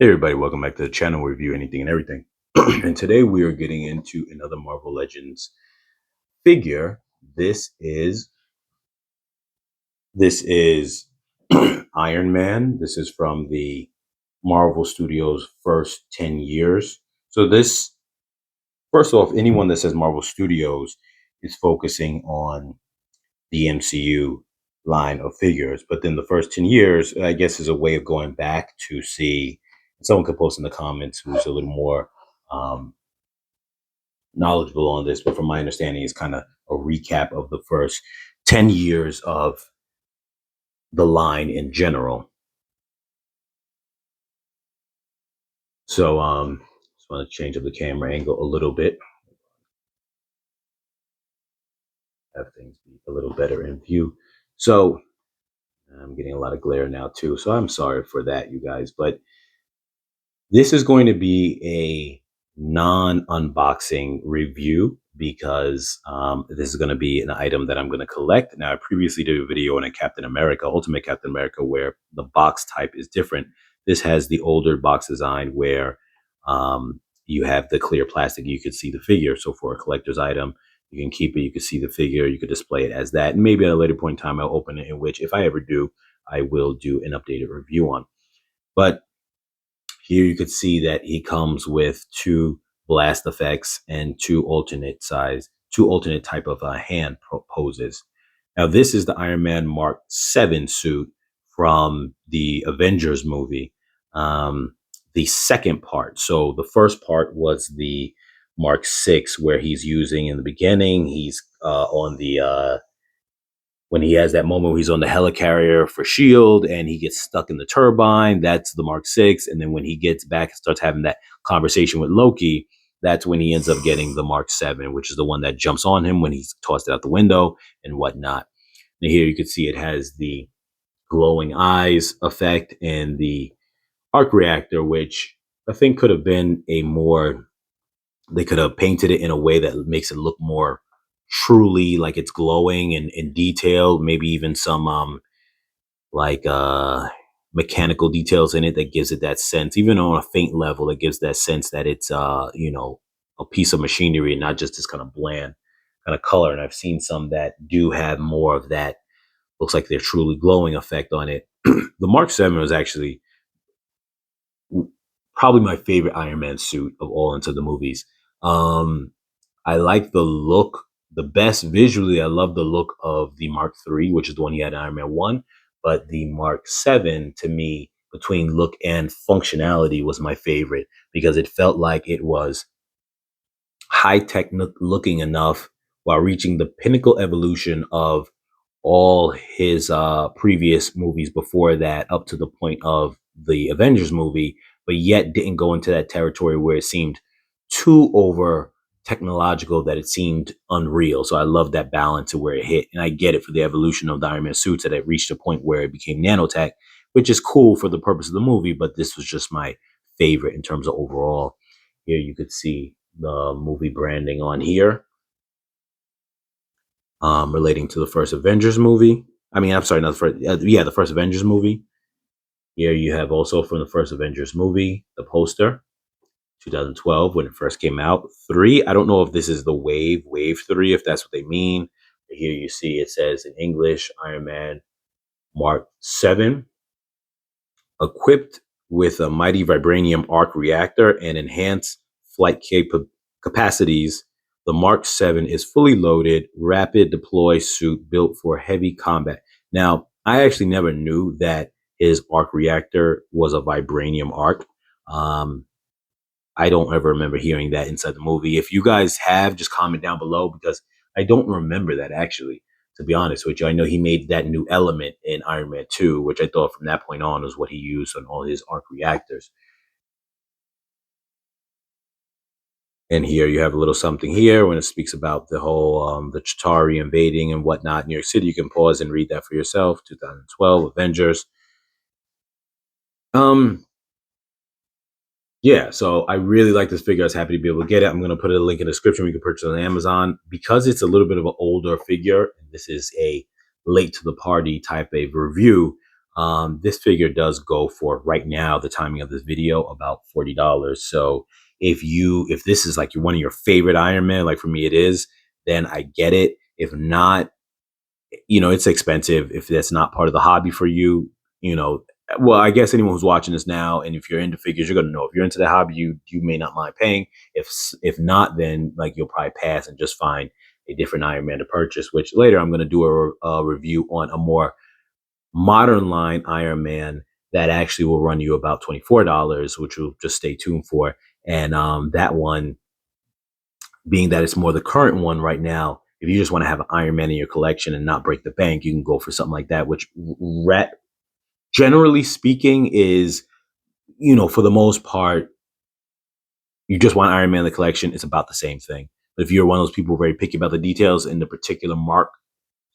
Hey everybody, welcome back to the channel. We review anything and everything. And today we are getting into another Marvel Legends figure. This is Iron Man. This is from the Marvel Studios first 10 years. So this first off, anyone that says Marvel Studios is focusing on the MCU line of figures. But then the first 10 years, I guess, is a way of going back to see. Someone could post in the comments who's a little more um, knowledgeable on this, but from my understanding, it's kind of a recap of the first 10 years of the line in general. So, just want to change up the camera angle a little bit, have things be a little better in view. So, I'm getting a lot of glare now too. So, I'm sorry for that, you guys, but this is going to be a non-unboxing review because this is going to be an item that I'm going to collect. Now, I previously did a video on a Captain America, Ultimate Captain America, where the box type is different. This has the older box design where you have the clear plastic. You could see the figure. So for a collector's item, you can keep it. You can see the figure. You could display it as that. And maybe at a later point in time, I'll open it, in which if I ever do, I will do an updated review on. But here you could see that he comes with two blast effects and two alternate type of hand poses. Now, this is the Iron Man Mark VII suit from the Avengers movie, the second part. So the first part was the Mark VI, where he's using in the beginning, he's on the when he has that moment where he's on the helicarrier for Shield and he gets stuck in the turbine. That's the Mark VI. And then when he gets back and starts having that conversation with Loki, that's when he ends up getting the Mark VII, which is the one that jumps on him when he's tossed out the window and whatnot. And here you can see it has the glowing eyes effect and the arc reactor, which I think could have been they could have painted it in a way that makes it look more truly like it's glowing and in detail, maybe even some like mechanical details in it that gives it that sense, even on a faint level, it gives that sense that it's a piece of machinery and not just this kind of bland kind of color. And I've seen some that do have more of that, looks like they're truly glowing effect on it. The Mark 7 was actually probably my favorite Iron Man suit of all into the movies. um I like the look the best visually. I love the look of the Mark III, which is the one he had in Iron Man 1. But the Mark 7, to me, between look and functionality, was my favorite because it felt like it was high tech looking enough while reaching the pinnacle evolution of all his previous movies before that, up to the point of the Avengers movie, but yet didn't go into that territory where it seemed too over technological that it seemed unreal. So I love that balance to where it hit. And I get it for the evolution of the Iron Man suits, that it reached a point where it became nanotech, which is cool for the purpose of the movie, but this was just my favorite in terms of overall. Here you could see the movie branding on here, relating to the first Avengers movie. I mean, I'm sorry, not the first. Yeah, the first Avengers movie. Here you have also from the first Avengers movie the poster, 2012 when it first came out. Three. I don't know if this is the Wave 3, if that's what they mean. But here you see it says in English, Iron Man Mark 7, equipped with a mighty vibranium arc reactor and enhanced flight capacities. The Mark 7 is fully loaded, rapid deploy suit built for heavy combat. Now, I actually never knew that his arc reactor was a vibranium arc. Um, I don't ever remember hearing that inside the movie. If you guys have, just comment down below because I don't remember that actually. To be honest with you, I know he made that new element in Iron Man 2, which I thought from that point on was what he used on all his arc reactors. And here you have a little something here when it speaks about the whole the Chitauri invading and whatnot in New York City. You can pause and read that for yourself. 2012 Avengers. Um, Yeah, so I really like this figure. I was happy to be able to get it. I'm going to put a link in the description. You can purchase it on Amazon. Because it's a little bit of an older figure, and this is a late to the party type of review, This figure does go for right now, the timing of this video, about $40. So if this is like one of your favorite Iron Man, like for me it is, then I get it. If not, it's expensive. If that's not part of the hobby for you, you know, well, I guess anyone who's watching this now, and if you're into figures, you're gonna know. If you're into the hobby, you may not mind paying. If not, then like you'll probably pass and just find a different Iron Man to purchase. Which later I'm gonna do a review on a more modern line Iron Man that actually will run you about $24, which will just stay tuned for. And that one, being that it's more the current one right now, if you just want to have an Iron Man in your collection and not break the bank, you can go for something like that, which generally speaking is, for the most part, you just want Iron Man in the collection, it's about the same thing. But if you're one of those people very picky about the details in the particular mark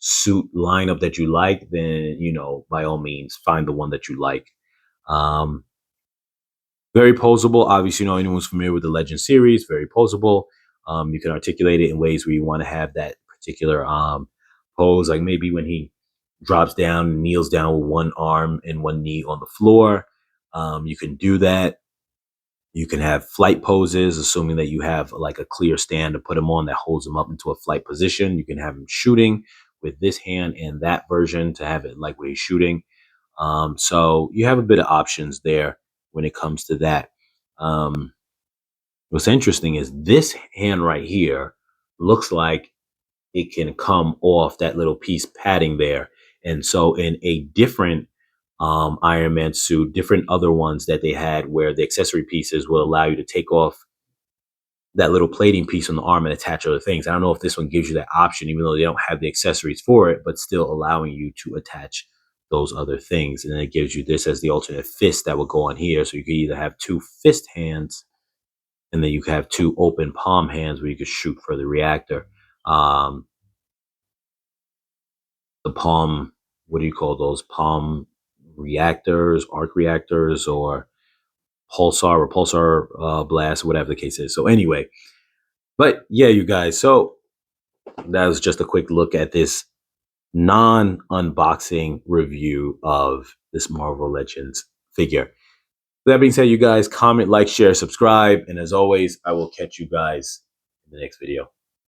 suit lineup that you like, then, by all means, find the one that you like. Um, Very posable. Obviously, anyone who's familiar with the Legend series, very posable. You can articulate it in ways where you want to have that particular pose, like maybe when he drops down and kneels down with one arm and one knee on the floor. You can do that. You can have flight poses, assuming that you have like a clear stand to put him on that holds him up into a flight position. You can have him shooting with this hand and that version to have it like where he's shooting. So you have a bit of options there when it comes to that. Um, what's interesting is this hand right here looks like it can come off that little piece padding there. And so in a different Iron Man suit, different other ones that they had where the accessory pieces will allow you to take off that little plating piece on the arm and attach other things. I don't know if this one gives you that option, even though they don't have the accessories for it, but still allowing you to attach those other things. And then it gives you this as the alternate fist that will go on here. So you can either have two fist hands, and then you can have two open palm hands where you can shoot for the reactor. The palm, what do you call those? Palm reactors, arc reactors, or repulsar blast, whatever the case is. So anyway, but yeah, you guys. So that was just a quick look at this non-unboxing review of this Marvel Legends figure. That being said, you guys, comment, like, share, subscribe, and as always, I will catch you guys in the next video.